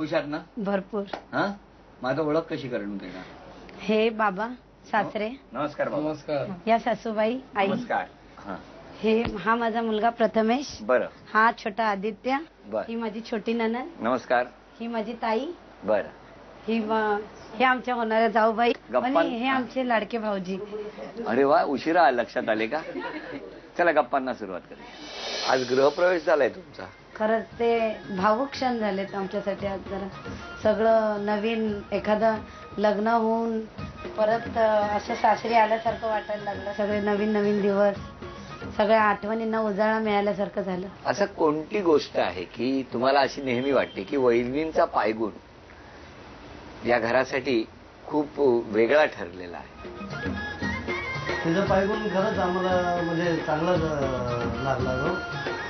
खुश आहात ना? भरपूर. हा, माझं ओळख कशी करून देणार? हे बाबा सासरे. नमस्कार बाबा. नमस्कार. या सासूबाई आई. नमस्कार. हा माझा मुलगा प्रथमेश. बरं. हा छोटा आदित्य. बर. ही माझी छोटी ननद. नमस्कार. ही माझी ताई. बर. हे आमच्या होणाऱ्या जाऊबाई आणि हे आमचे लाडके भाऊजी. अरे वा, उशिरा लक्षात आले का? चला गप्पांना सुरुवात करूया. आज गृहप्रवेश झालाय तुमचा. खरंच ते भावुक क्षण झालेत आमच्यासाठी आज. जरा सगळं नवीन, एखादं लग्न होऊन परत असं सासरी आल्यासारखं वाटायला लागलं. सगळे नवीन नवीन दिवस, सगळ्या आठवणींना उजाळा मिळाल्यासारखं झालं. असं कोणती गोष्ट आहे की तुम्हाला अशी नेहमी वाटते की वहिनींचा पायगुण या घरासाठी खूप वेगळा ठरलेला आहे? तिचा पायगुण खरंच आम्हाला म्हणजे चांगलाच लागला तो.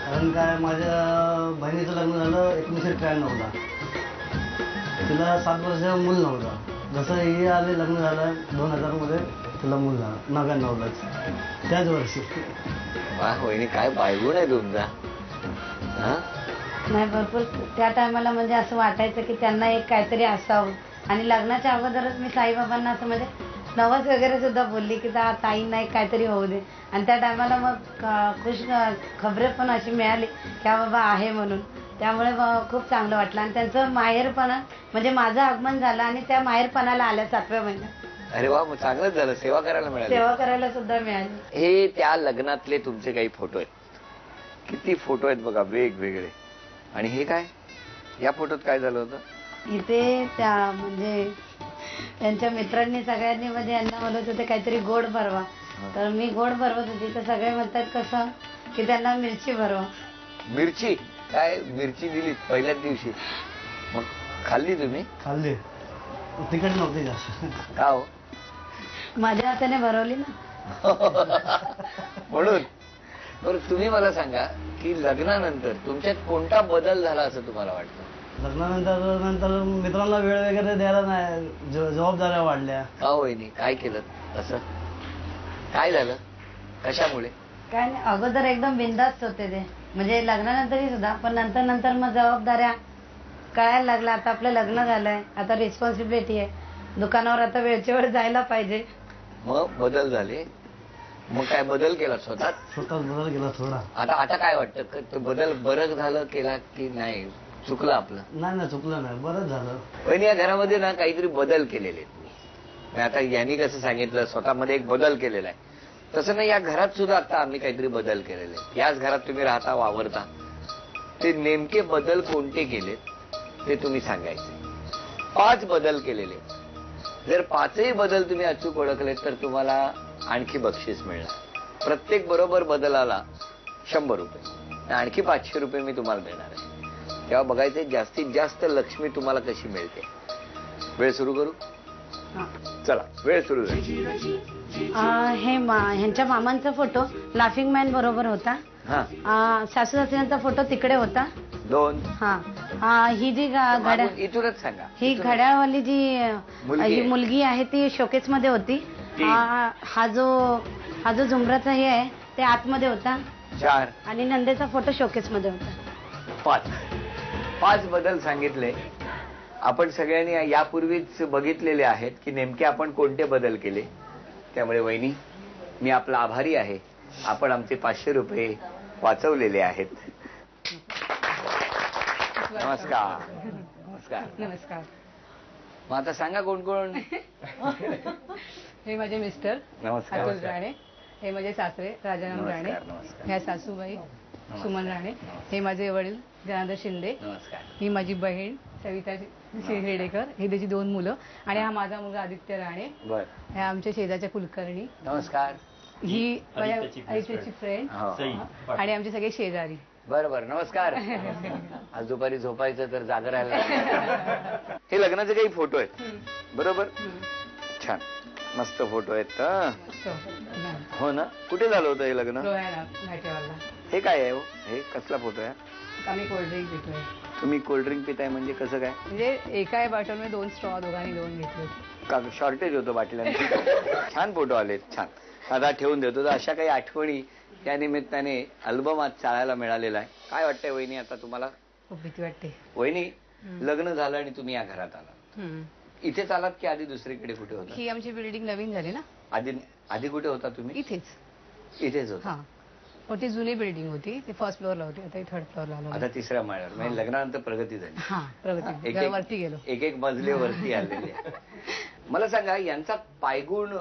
कारण काय, माझ्या बहिणीचं लग्न झालं 1993ला. तिला 7 वर्ष मूल नव्हता. जसं हे आले लग्न झालं 2000 तिला मूल झालं 99लाच, त्याच वर्षी. वा, वहिनी काय पायगुण आहे तुमचा. नाही, भरपूर. त्या टायमाला म्हणजे असं वाटायचं की त्यांना एक काहीतरी असावं. आणि लग्नाच्या अगोदरच मी साईबाबांना असं म्हणजे नवस वगैरे सुद्धा बोलली की ताईंना एक काहीतरी होऊ दे. आणि त्या टायमाला मग खुश खबरे पण अशी मिळाली की हा बाबा आहे म्हणून. त्यामुळे खूप चांगलं वाटलं. आणि त्यांचं माहेरपणा म्हणजे माझं आगमन झालं आणि त्या माहेरपणाला आल्या 7व्या महिन्यात. अरे वा, मग चांगलंच झालं. सेवा करायला मिळाली. सेवा करायला सुद्धा मिळाली. हे त्या लग्नातले तुमचे काही फोटो आहेत. किती फोटो आहेत बघा, वेगवेगळे. आणि हे काय, या फोटोत काय झालं होतं? इथे त्या म्हणजे त्यांच्या मित्रांनी सगळ्यांनी म्हणजे यांना म्हणत होते काहीतरी गोड भरवा. तर मी गोड भरवत होती. तर सगळे म्हणतात कसं की त्यांना मिरची भरवा. मिरची? काय मिरची दिली पहिल्याच दिवशी? मग खाल्ली तुम्ही? खाल्ली. तिखट नव्हती जास्त. का हो? माझ्या हाताने भरवली ना. म्हणून. बरं, तुम्ही मला सांगा की लग्नानंतर तुमच्यात कोणता बदल झाला असं तुम्हाला वाटतं? लग्नानंतर मित्रांना वेळ वगैरे द्यायला नाही, जबाबदाऱ्या वाढल्या. का वहिनी, काय केलं असं? काय झालं? कशामुळे? काय नाही, अगोदर एकदम बिनधास्त होते ते, म्हणजे लग्नानंतरही सुद्धा. पण नंतर मग जबाबदाऱ्या कळायला लागल्या. आता आपलं लग्न झालंय, आता रिस्पॉन्सिबिलिटी आहे. दुकानावर आता वेळच्या वेळ जायला पाहिजे. मग बदल झाले. मग काय बदल केला स्वतःच बदल केला थोडा. आता काय वाटतं, तो बदल बरं झालं केला की नाही, चुकलं आपलं? नाही, चुकलं नाही, बरंच झालं. पण या घरामध्ये ना काहीतरी बदल केलेले आहेत मी. आता यांनी कसं सांगितलं स्वतःमध्ये एक बदल केलेला आहे, तसं नाही या घरात सुद्धा आता आम्ही काहीतरी बदल केलेले आहेत. याच घरात तुम्ही राहता, वावरता. ते नेमके बदल कोणते केलेत ते तुम्ही सांगायचे. 5 बदल केलेले. जर 5ही बदल तुम्ही अचूक ओळखलेत तर तुम्हाला आणखी बक्षीस मिळणार. प्रत्येक बरोबर बदलाला 100 रुपये, आणखी 500 रुपये मी तुम्हाला देणार आहे. तेव्हा बघायचे जास्तीत जास्त लक्ष्मी तुम्हाला कशी मिळते. वेळ सुरू करू? चला, वेळ सुरू झाली. हे ह्यांच्या मामांचा फोटो लाफिंग मॅन बरोबर होता. सासू सासऱ्यांचा फोटो तिकडे होता 2. ही जी घड्याळ, इथूनच सांगा. ही घड्याळवाली जी मुलगी आहे ती शोकेस मध्ये होती. हा जो झुमराचा हे आहे ते आतमध्ये होता. 4. आणि नंदेचा फोटो शोकेस मध्ये होता. 5 बदल सांगितले. आपण सगळ्यांनी यापूर्वीच बघितलेले आहेत की नेमके आपण कोणते बदल केले. त्यामुळे वहिनी, मी आपला आभारी आहे. आपण आमचे 500 रुपये वाचवलेले आहेत. नमस्कार. नमस्कार. नमस्कार. मग आता सांगा कोण कोण. हे माझे मिस्टर नमस्कार. अतुल राणे. हे माझे सासरे राजाराम राणे. ह्या सासूबाई सुमन राणे. हे माझे वडील जनार्दन शिंदे. नमस्कार. ही माझी बहीण सविता हेडेकर. ही त्याची 2 मुलं. आणि हा माझा मुलगा आदित्य राणे. ह्या आमच्या शेजारच्या कुलकर्णी. नमस्कार. ही आदित्यची फ्रेंड. आणि आमचे सगळे शेजारी. बरं. नमस्कार. आज दुपारी झोपायचं तर जागा राहायला. हे लग्नाचे काही फोटो आहेत बरोबर? छान मस्त फोटो आहेत. हो ना. कुठे झालं होतं हे लग्न? हे काय आहे? हे कसला फोटो आहे? आम्ही कोल्ड्रिंक पितोय. तुम्ही कोल्ड्रिंक पिताय म्हणजे कसं काय? म्हणजे एका बॉटलमध्ये 2 स्ट्रॉ दोघांनी 2 घेतले. का शॉर्टेज होतं बाटल्यांचं? छान फोटो आलेत. छान. आता ठेवून देतो. तर अशा काही आठवणी त्या निमित्ताने अल्बमात चाळायला मिळालेला आहे. काय वाटतंय वहिनी आता तुम्हाला? खूप भीती वाटते. वहिनी, लग्न झालं आणि तुम्ही या घरात आलात. इथेच आलात की आधी दुसरीकडे कुठे होता? ही आमची बिल्डिंग नवीन झाली ना, आधी कुठे होता तुम्ही? इथेच होता. हा, ती जुनी बिल्डिंग होती, ती फर्स्ट फ्लोअरला होती, आता थर्ड फ्लोअरला आलो. आता तिसऱ्या माळ्यावर. म्हणजे लग्नानंतर प्रगती झाली. हा, प्रगती, एक- वरती गेलो. एक मजले वरती आलेले. मला सांगा, यांचा पायगुण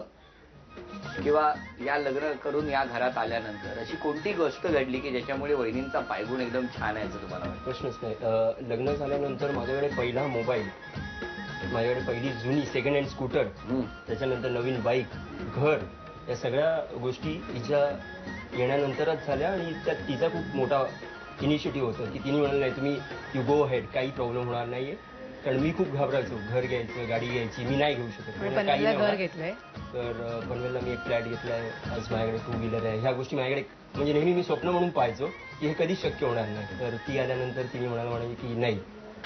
किंवा या लग्न करून या घरात आल्यानंतर अशी कोणती गोष्ट घडली की ज्याच्यामुळे वहिनींचा पायगुण एकदम छान आहे असं तुम्हाला वाटतं? प्रश्नच नाही. लग्न झाल्यानंतर माझ्याकडे पहिला मोबाईल, माझ्याकडे पहिली जुनी सेकंड हँड स्कूटर, त्याच्यानंतर नवीन बाईक, घर, या सगळ्या गोष्टी तिच्या येण्यानंतरच झाल्या. आणि त्यात तिचा खूप मोठा इनिशिएटिव्ह होतं की तिने म्हणाल, नाही तुम्ही यू गो हेड, काही प्रॉब्लेम होणार नाहीये. कारण मी खूप घाबरायचो, घर घ्यायचं, गाडी घ्यायची, मी नाही घेऊ शकत. काही नाही घर होणार. घेतलंय, तर पनवेलला मी एक फ्लॅट घेतलाय, आज माझ्याकडे 2 व्हीलर आहे. ह्या गोष्टी माझ्याकडे म्हणजे नेहमी मी स्वप्न म्हणून पाहायचो की हे कधीच शक्य होणार नाही. तर ती आल्यानंतर तिने म्हणाली की नाही.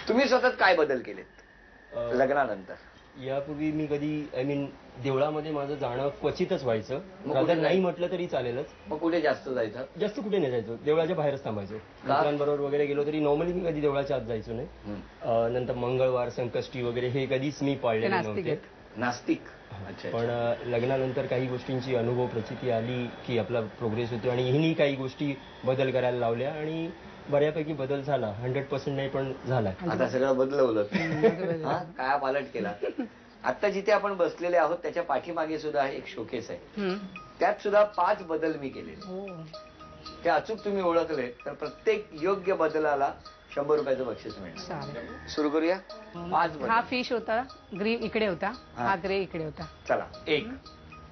तुम्ही सतत काय बदल केलेत लग्नानंतर? यापूर्वी मी कधी देवळामध्ये माझं जाणं क्वचितच व्हायचं. मग रादर कुठे नाही म्हटलं तरी चालेलच. मग कुठे जास्त जायचं? जास्त कुठे नाही जायचो, देवळाच्या बाहेरच थांबायचो. मित्रांबरोबर वगैरे गेलो तरी नॉर्मली मी कधी देवळाच्या आत जायचो नाही. नंतर मंगळवार, संकष्टी वगैरे हे कधीच मी पाळलेले नव्हते. नास्तिक. अच्छा. पण लग्नानंतर काही गोष्टींची अनुभव प्रचिती आली की आपला प्रोग्रेस होतो. आणि हिनी काही गोष्टी बदल करायला लावल्या आणि बऱ्यापैकी बदल झाला. 100% नाही पण झाला. आता सगळं बदलवलं. काय पालट केला. आता जिथे आपण बसलेले आहोत त्याच्या पाठीमागे सुद्धा एक शोकेस आहे. त्यात सुद्धा 5 बदल मी केलेले. ते अचूक तुम्ही ओळखले तर प्रत्येक योग्य बदलाला 100 रुपयाचं बक्षीस मिळणार. सुरू करूया. 5 बदल. हा फिश होता, ग्रीन इकडे होता, हा ग्रे इकडे होता. चला, 1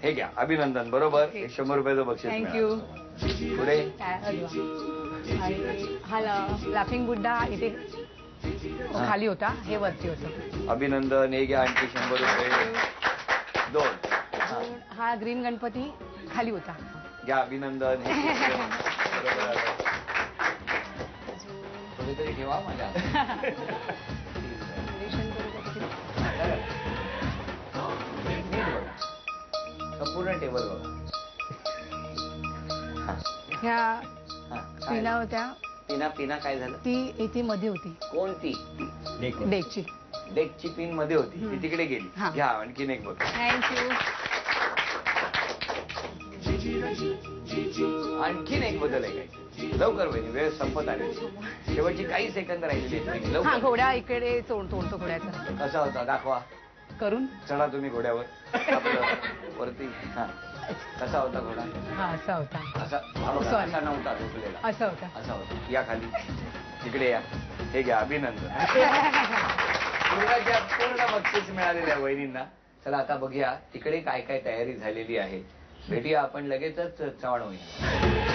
हे घ्या, अभिनंदन, बरोबर. 100 रुपयाचं बक्षीस. थँक्यू. पुढे आणि हा लाफिंग बुड्डा इथे खाली होता, हे वरती होतं. अभिनंदन. हे घ्या, आणखी 100 रुपये. 2 हा ग्रीन गणपती खाली होता. घ्या, अभिनंदन. बरोबर आलं. कोणीतरी ठेवा माझ्या. संपूर्ण टेबल बघा. ह्या हा, पिना होत्या, पिना काय झालं? ती इथे मध्ये होती, कोणती? डेकची. डेकची पिन मध्ये होती, ती तिकडे गेली. हा. घ्या, आणखीन एक बघ. थँक्यू. आणखीन एक बदल आहे काय? लवकर बहिणी, वेळ संपत आली. शेवटची काही सेकंद राहिलेली आहेत. हा, लवकर. घोड्या इकडे तोडतो घोड्याचा. कसा होता दाखवा. करून चढा तुम्ही घोड्यावर. आपलं वरती. हा, कसा होता घोडा? हा, असा होता. असा हा बघा, Sorry. असा नव्हता झोपलेला. असा होता. असा होता. या खाली, इकडे या. हे घ्या, अभिनंदन. पूर्ण बक्षीस मिळालेल्या वहिनींना. चला आता बघूया तिकडे काय काय तयारी झालेली आहे. भेटूया आपण लगेचच. चव्हाण होईल.